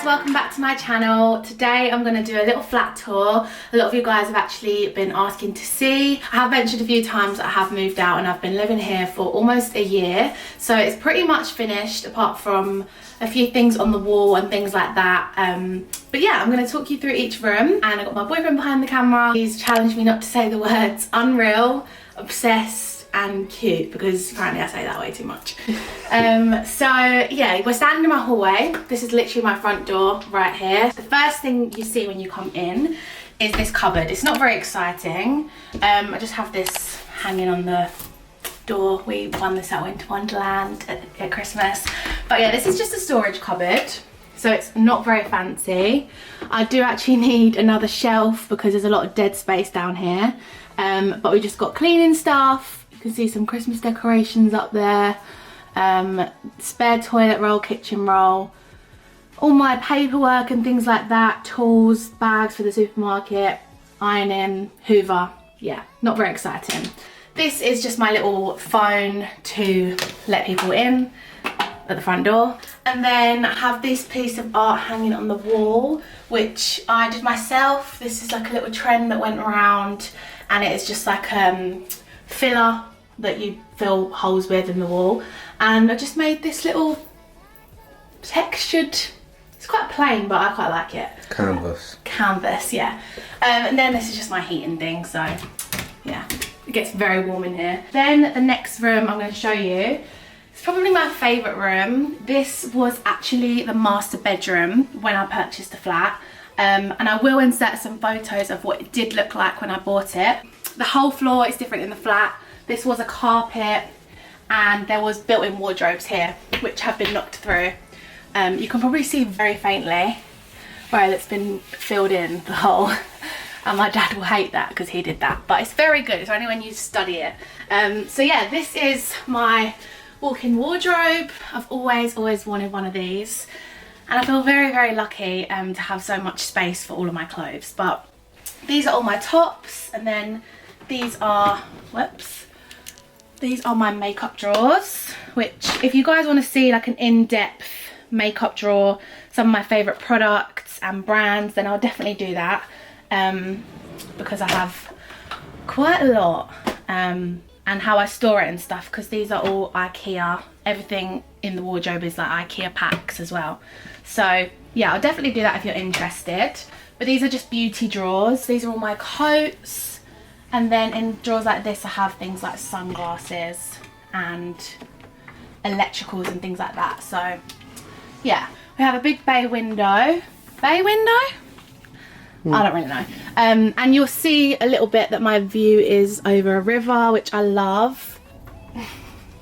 guys, welcome back to my channel. Today I'm going to do a little flat tour. A lot of you guys have actually been asking to see. I have mentioned a few times that I have moved out and I've been living here for almost a year, so it's pretty much finished apart from a few things on the wall and things like that. But yeah, I'm going to talk you through each room, and I've got my boyfriend behind the camera. He's challenged me not to say the words unreal, obsessed and cute, because apparently I say that way too much. So yeah, we're standing in my hallway. This is literally my front door right here. The first thing you see when you come in is this cupboard. It's not very exciting. I just have this hanging on the door. We won this at Winter Wonderland at Christmas. But yeah, this is just a storage cupboard, so it's not very fancy. I do actually need another shelf because there's a lot of dead space down here. But we just got cleaning stuff. You can see some Christmas decorations up there. Spare toilet roll, kitchen roll, all my paperwork and things like that, tools, bags for the supermarket, ironing, hoover. Yeah, not very exciting. This is just my little phone to let people in at the front door. And then I have this piece of art hanging on the wall, which I did myself. This is like a little trend that went around, and it is just like filler that you fill holes with in the wall. And I just made this little textured, it's quite plain, but I quite like it. Canvas, yeah. And then this is just my heating thing, so yeah, it gets very warm in here. Then the next room I'm going to show you, it's probably my favourite room. This was actually the master bedroom when I purchased the flat. And I will insert some photos of what it did look like when I bought it. The whole floor is different in the flat. This was a carpet, and there was built-in wardrobes here, which have been knocked through. You can probably see very faintly where it's been filled in, the hole. And my dad will hate that because he did that, but it's very good. It's only when you study it. So yeah, this is my walk-in wardrobe. I've always wanted one of these, and I feel very lucky to have so much space for all of my clothes. But these are all my tops, and then these are, these are my makeup drawers, which if you guys want to see like an in-depth makeup drawer, some of my favourite products and brands, then I'll definitely do that, because I have quite a lot, and how I store it and stuff, because these are all IKEA. Everything in the wardrobe is like IKEA packs as well. So yeah, I'll definitely do that if you're interested. But these are just beauty drawers. These are all my coats. And then in drawers like this, I have things like sunglasses and electricals and things like that. So yeah, we have a big bay window. Bay window? I don't really know. And you'll see a little bit that my view is over a river, which I love.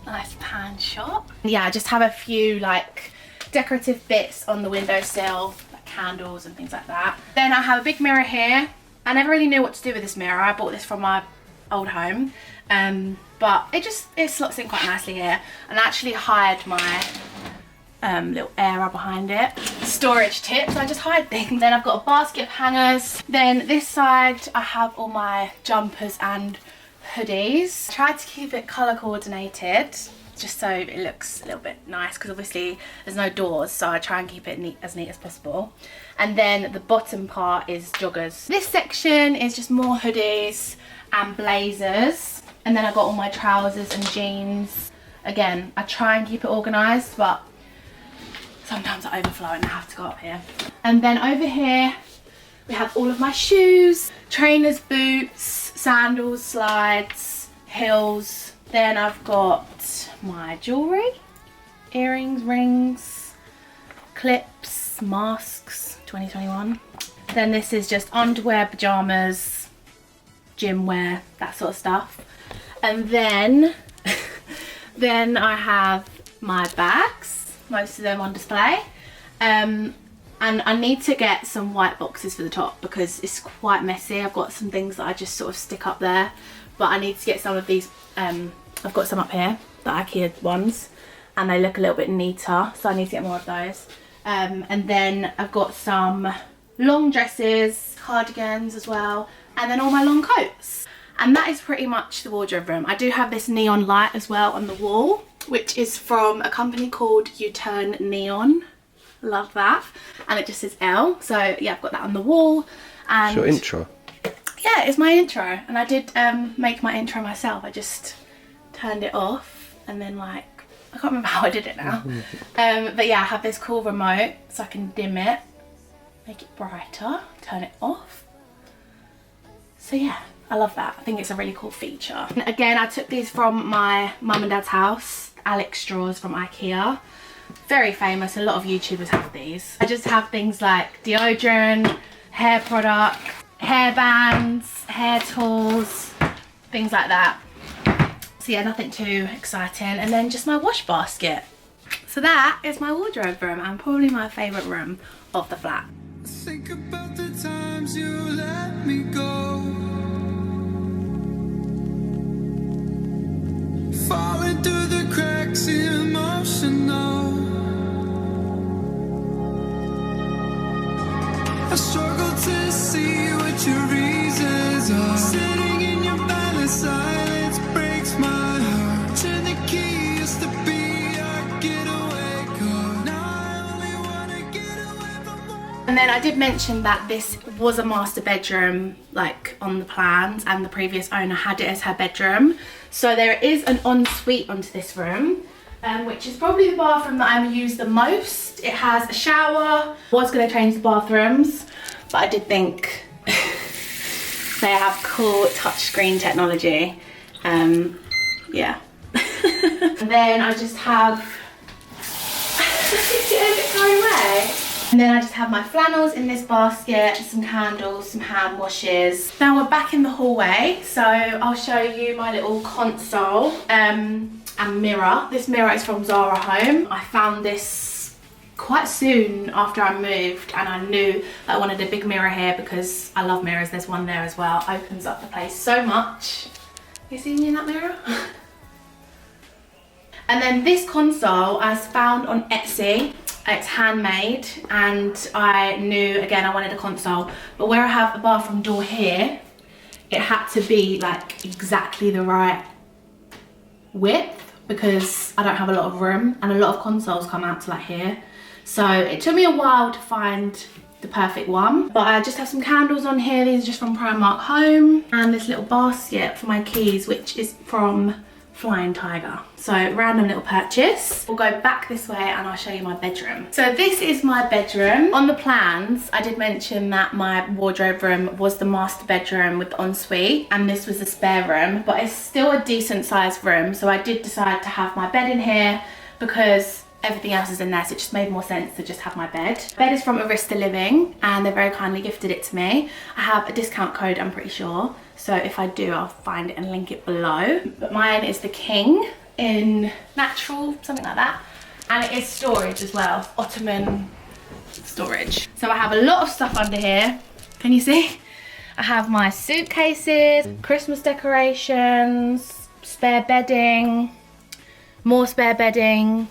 Nice pan shot. Yeah, I just have a few like decorative bits on the windowsill, like candles and things like that. Then I have a big mirror here. I never really knew what to do with this mirror. I bought this from my old home, but it slots in quite nicely here. And I actually hired my little era behind it. Storage tips, I just hide things. Then I've got a basket of hangers. Then this side I have all my jumpers and hoodies. I tried to keep it colour coordinated, just so it looks a little bit nice, because obviously there's no doors, so I try and keep it as neat as possible. And then the bottom part is joggers. This section is just more hoodies and blazers. And then I've got all my trousers and jeans. Again, I try and keep it organised, but sometimes I overflow and I have to go up here. And then over here we have all of my shoes, trainers, boots, sandals, slides, heels. Then I've got my jewellery, earrings, rings, clips, masks, 2021. Then this is just underwear, pyjamas, gym wear, that sort of stuff. And then, then I have my bags, most of them on display. And I need to get some white boxes for the top because it's quite messy. I've got some things that I just sort of stick up there, but I need to get some of these. I've got some up here, the IKEA ones, and they look a little bit neater, so I need to get more of those. And then I've got some long dresses, cardigans as well, and then all my long coats. And that is pretty much the wardrobe room. I do have this neon light as well on the wall, which is from a company called U-Turn Neon. love that. And it just says Elle. So yeah, I've got that on the wall. And it's your intro. yeah, it's my intro. And I did make my intro myself. I just turned it off and then like, I can't remember how I did it now. But yeah, I have this cool remote so I can dim it, make it brighter, turn it off. So yeah, I love that. I think it's a really cool feature. And again, I took these from my mum and dad's house, Alex straws from IKEA. Very famous, a lot of YouTubers have these. I just have things like deodorant, hair product, hair bands, hair tools, things like that. So yeah, nothing too exciting. And then just my wash basket. So that is my wardrobe room and probably my favourite room of the flat. Think about the times you let me go, falling through the cracks, emotional. I struggle to see what your reasons are. Sitting in your bed, silence breaks my heart. Turn the key, used to be our getaway car. Now I only wanna get away from home. And then I did mention that this was a master bedroom, like on the plans, and the previous owner had it as her bedroom. So there is an ensuite onto this room, which is probably the bathroom that I use the most. It has a shower. Was going to change the bathrooms, but I did think they have cool touchscreen technology. Yeah. And then I just have And then I just have my flannels in this basket, some candles, some hand washes. Now we're back in the hallway, so I'll show you my little console and mirror. This mirror is from Zara Home. I found this quite soon after I moved, and I knew that I wanted a big mirror here because I love mirrors. There's one there as well. Opens up the place so much. You see me in that mirror? And then this console I found on Etsy. It's handmade, and I knew again I wanted a console, but where I have a bathroom door here, it had to be like exactly the right width because I don't have a lot of room, and a lot of consoles come out to like here. So it took me a while to find the perfect one, but I just have some candles on here. These are just from Primark Home, and this little basket for my keys, which is from Flying Tiger. So random little purchase. We'll go back this way and I'll show you my bedroom. So this is my bedroom. On the plans, I did mention that my wardrobe room was the master bedroom with the ensuite, and this was the spare room, but it's still a decent sized room. So I did decide to have my bed in here because everything else is in there, so it just made more sense to just have my bed. Bed is from Arista Living, and they very kindly gifted it to me. I have a discount code, I'm pretty sure, so if I do, I'll find it and link it below. But mine is the King in natural, something like that, and it is storage as well, Ottoman storage. So I have a lot of stuff under here. Can you see? I have my suitcases, Christmas decorations, spare bedding, more spare bedding.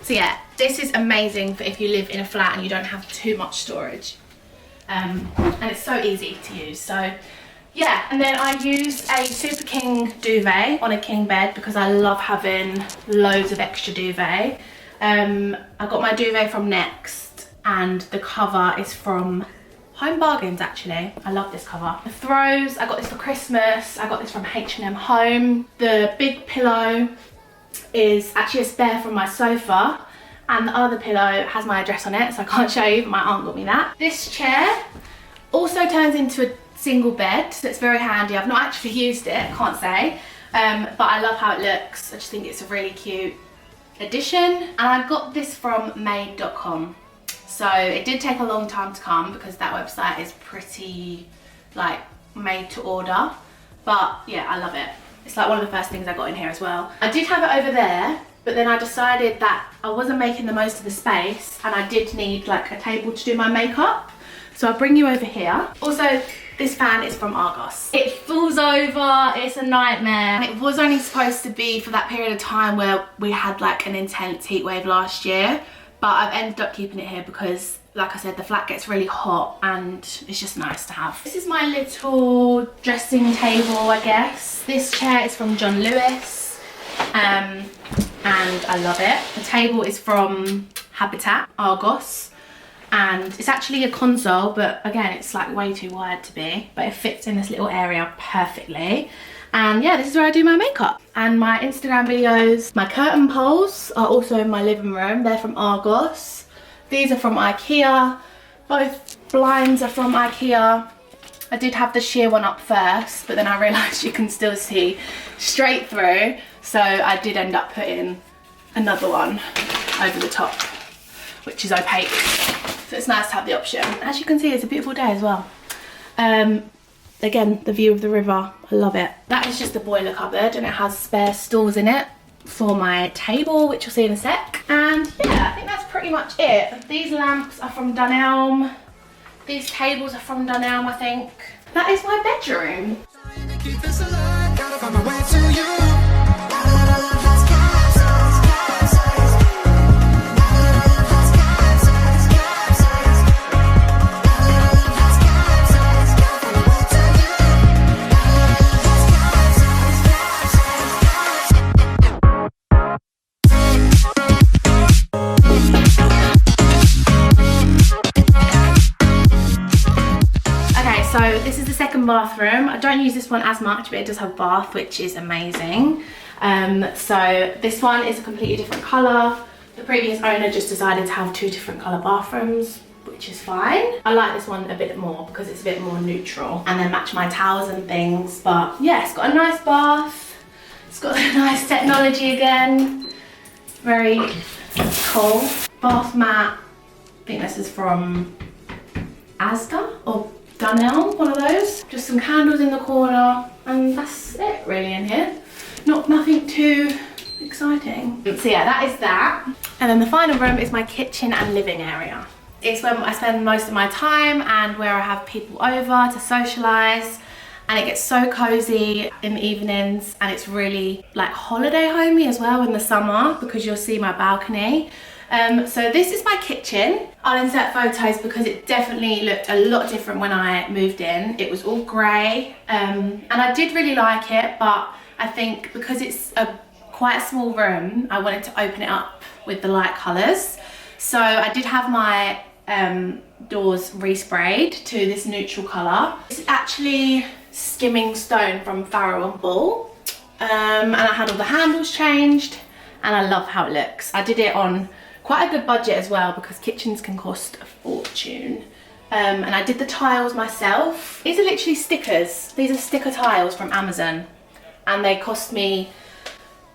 So yeah, this is amazing for if you live in a flat and you don't have too much storage. And it's so easy to use. So yeah, and then I use a Super King duvet on a king bed because I love having loads of extra duvet. I got my duvet from Next, and the cover is from Home Bargains actually. I love this cover. The throws, I got this for Christmas. I got this from H&M Home. The big pillow is actually a spare from my sofa, and the other pillow has my address on it, so I can't show you, but my aunt got me that. This chair also turns into a single bed, so it's very handy. I've not actually used it, I can't say, but I love how it looks. I just think it's a really cute addition, and I got this from made.com. So it did take a long time to come because that website is pretty like made to order, but yeah, I love it. It's like one of the first things I got in here as well. I did have it over there, but then I decided that I wasn't making the most of the space, and I did need like a table to do my makeup. So I'll bring you over here. Also, this fan is from Argos. It falls over, it's a nightmare. And it was only supposed to be for that period of time where we had like an intense heat wave last year, but I've ended up keeping it here because, like I said, the flat gets really hot and it's just nice to have. This is my little dressing table, I guess. This chair is from John Lewis, and I love it. The table is from Habitat Argos. And it's actually a console, but again, it's like way too wide to be, but it fits in this little area perfectly. And yeah, this is where I do my makeup. And my Instagram videos, my curtain poles are also in my living room. They're from Argos. These are from IKEA. Both blinds are from IKEA. I did have the sheer one up first, but then I realised you can still see straight through. So I did end up putting another one over the top, which is opaque. So it's nice to have the option. As you can see, it's a beautiful day as well. Again, the view of the river, I love it. That is just the boiler cupboard, and it has spare stools in it for my table, which you'll see in a sec. And yeah, I think that's pretty much it. These lamps are from Dunelm. These tables are from Dunelm, I think. That is my bedroom. So this is the second bathroom. I don't use this one as much, but it does have a bath, which is amazing. So this one is a completely different colour. The previous owner just decided to have 2 different colour bathrooms, which is fine. I like this one a bit more because it's a bit more neutral, and then match my towels and things. But yeah, it's got a nice bath. It's got a nice technology again. Very cool. Bath mat. I think this is from Asda or Dunelm, one of those. Just some candles in the corner, and that's it really in here. Nothing too exciting. So yeah, that is that. And then the final room is my kitchen and living area. It's where I spend most of my time and where I have people over to socialise. And it gets so cozy in the evenings, and it's really like holiday homey as well in the summer, because you'll see my balcony. So this is my kitchen. I'll insert photos because it definitely looked a lot different when I moved in. It was all grey, and I did really like it, but I think because it's quite a small room, I wanted to open it up with the light colours. So I did have my doors resprayed to this neutral colour. It's actually skimming stone from Farrow and Ball, and I had all the handles changed, and I love how it looks. I did it on quite a good budget as well, because kitchens can cost a fortune. And I did the tiles myself. These are literally stickers. These are sticker tiles from Amazon, and they cost me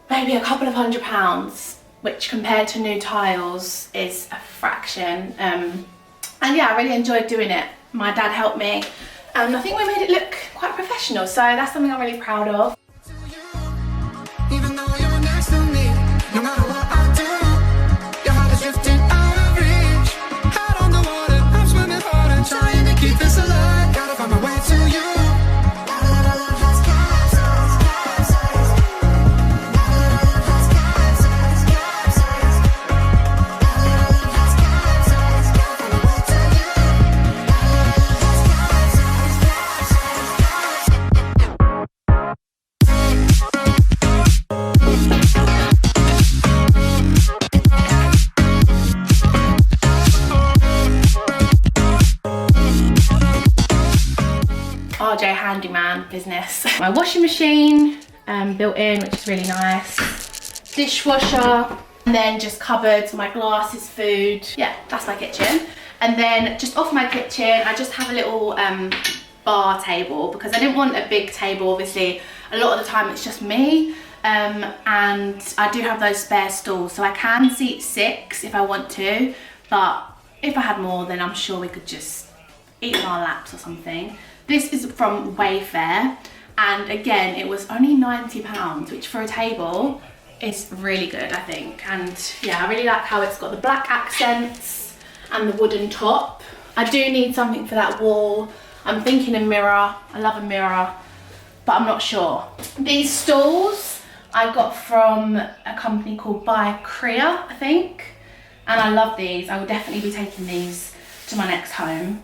maybe a couple of £100, which compared to new tiles is a fraction. And yeah, I really enjoyed doing it. My dad helped me, and I think we made it look quite professional, so that's something I'm really proud of. Even though you're next to me, no matter what I do, your heart is drifting out of reach. Head on the water, I'm swimming hard and trying to keep this alive. Gotta find my way to you. RJ Handyman business. My washing machine built in, which is really nice. Dishwasher, and then just cupboards, my glasses, food. Yeah, that's my kitchen. And then just off my kitchen, I just have a little bar table, because I didn't want a big table. Obviously, a lot of the time it's just me. And I do have those spare stools, so I can seat 6 if I want to, but if I had more, then I'm sure we could just eat on our laps or something. This is from Wayfair, and again, it was only £90, which for a table is really good, I think. And yeah, I really like how it's got the black accents and the wooden top. I do need something for that wall. I'm thinking a mirror. I love a mirror, but I'm not sure. These stools I got from a company called By Crea, I think. And I love these. I will definitely be taking these to my next home.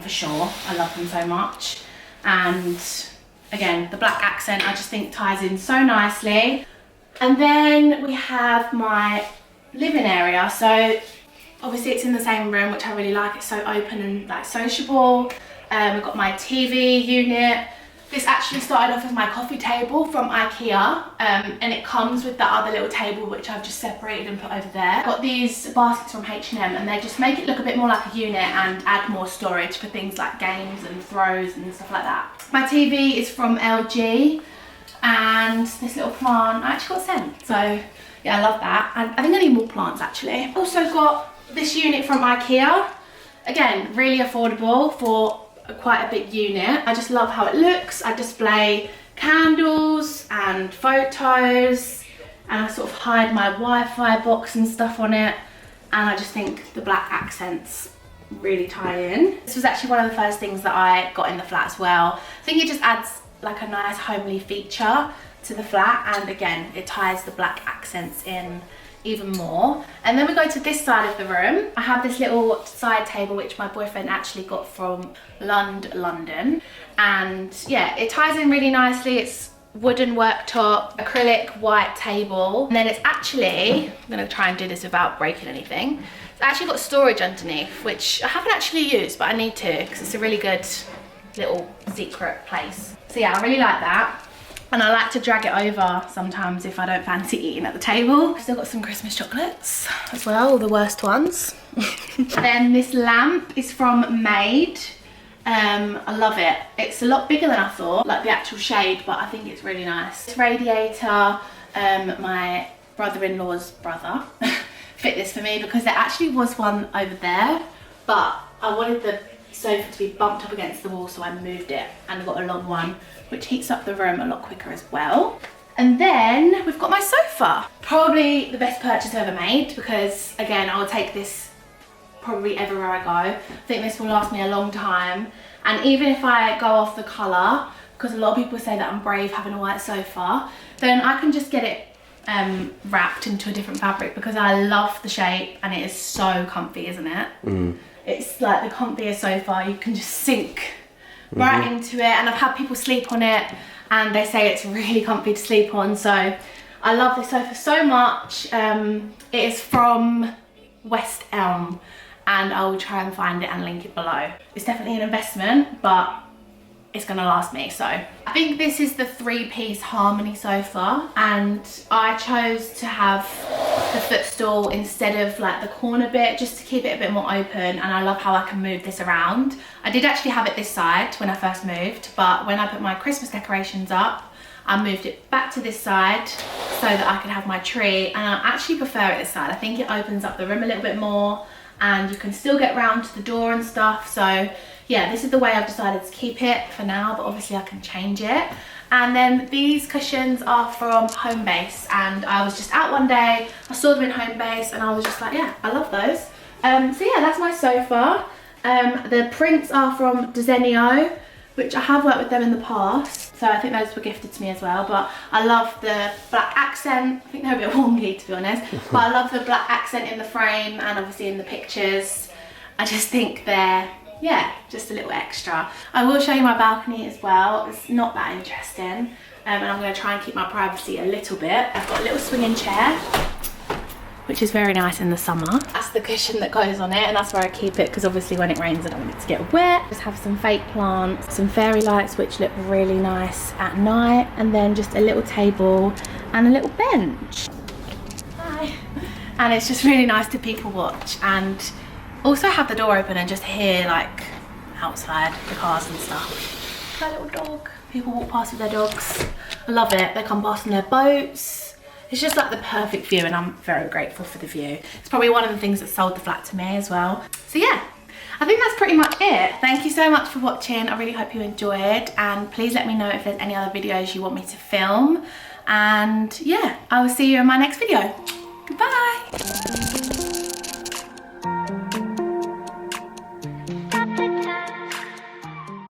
For sure, I love them so much. And again, the black accent I just think ties in so nicely. And then we have my living area. So Obviously it's in the same room, which I really like. It's so open and like sociable. We've got my TV unit. This actually started off as my coffee table from IKEA, and it comes with the other little table which I've just separated and put over there. Got these baskets from H&M, and they just make it look a bit more like a unit and add more storage for things like games and throws and stuff like that. My TV is from LG, and this little plant I actually got sent, so yeah, I love that. And I think I need more plants actually. I've also got this unit from IKEA. Again, really affordable for quite a big unit. I just love how it looks. I display candles and photos, and I sort of hide my Wi-Fi box and stuff on it, and I just think the black accents really tie in. This was actually one of the first things that I got in the flat as well. I think it just adds like a nice homely feature to the flat, and again it ties the black accents in even more. And then we go to this side of the room. I have this little side table which my boyfriend actually got from London, and yeah, it ties in really nicely. It's wooden worktop, acrylic white table, and then it's actually, I'm gonna try and do this without breaking anything, it's actually got storage underneath, which I haven't actually used, but I need to because it's a really good little secret place. So yeah, I really like that. And I like to drag it over sometimes if I don't fancy eating at the table. Still got some Christmas chocolates as well, all the worst ones. Then this lamp is from Made. I love it. It's a lot bigger than I thought, like the actual shade, but I think it's really nice. This radiator, my brother-in-law's brother fit this for me because there actually was one over there, but I wanted the sofa to be bumped up against the wall, so I moved it and got a long one, which heats up the room a lot quicker as well. And then we've got my sofa. Probably the best purchase I've ever made, because again, I'll take this probably everywhere I go. I think this will last me a long time. And even if I go off the colour, because a lot of people say that I'm brave having a white sofa, then I can just get it wrapped into a different fabric, because I love the shape and it is so comfy, isn't it? It's like the comfiest sofa. You can just sink right into it, and I've had people sleep on it and they say it's really comfy to sleep on, so I love this sofa so much. It is from West Elm, and I will try and find it and link it below. It's definitely an investment, but it's gonna last me. So I think this is the 3-piece Harmony sofa, and I chose to have the footstool instead of like the corner bit, just to keep it a bit more open, and I love how I can move this around. I did actually have it this side when I first moved, but when I put my Christmas decorations up, I moved it back to this side so that I could have my tree, and I actually prefer it this side. I think it opens up the room a little bit more, and you can still get round to the door and stuff. So yeah, this is the way I've decided to keep it for now, but obviously I can change it. And then these cushions are from Homebase, and I was just out one day, I saw them in Homebase, and I was just like, yeah, I love those. So yeah, that's my sofa. The prints are from Desenio, which I have worked with them in the past, so I think those were gifted to me as well. But I love the black accent. I think they're a bit wonky, to be honest, but I love the black accent in the frame and obviously in the pictures. I just think they're, yeah, just a little extra. I will show you my balcony as well. It's not that interesting, and I'm going to try and keep my privacy a little bit. I've got a little swinging chair, which is very nice in the summer. That's the cushion that goes on it, and that's where I keep it, because obviously when it rains I don't want it to get wet. Just have some fake plants, some fairy lights which look really nice at night, and then just a little table and a little bench. Hi. And it's just really nice to people watch, and also have the door open and just hear like outside the cars and stuff. My little dog. People walk past with their dogs. I love it. They come past on their boats. It's just like the perfect view, and I'm very grateful for the view. It's probably one of the things that sold the flat to me as well. So yeah, I think that's pretty much it. Thank you so much for watching. I really hope you enjoyed, and please let me know if there's any other videos you want me to film. And yeah, I will see you in my next video. Goodbye.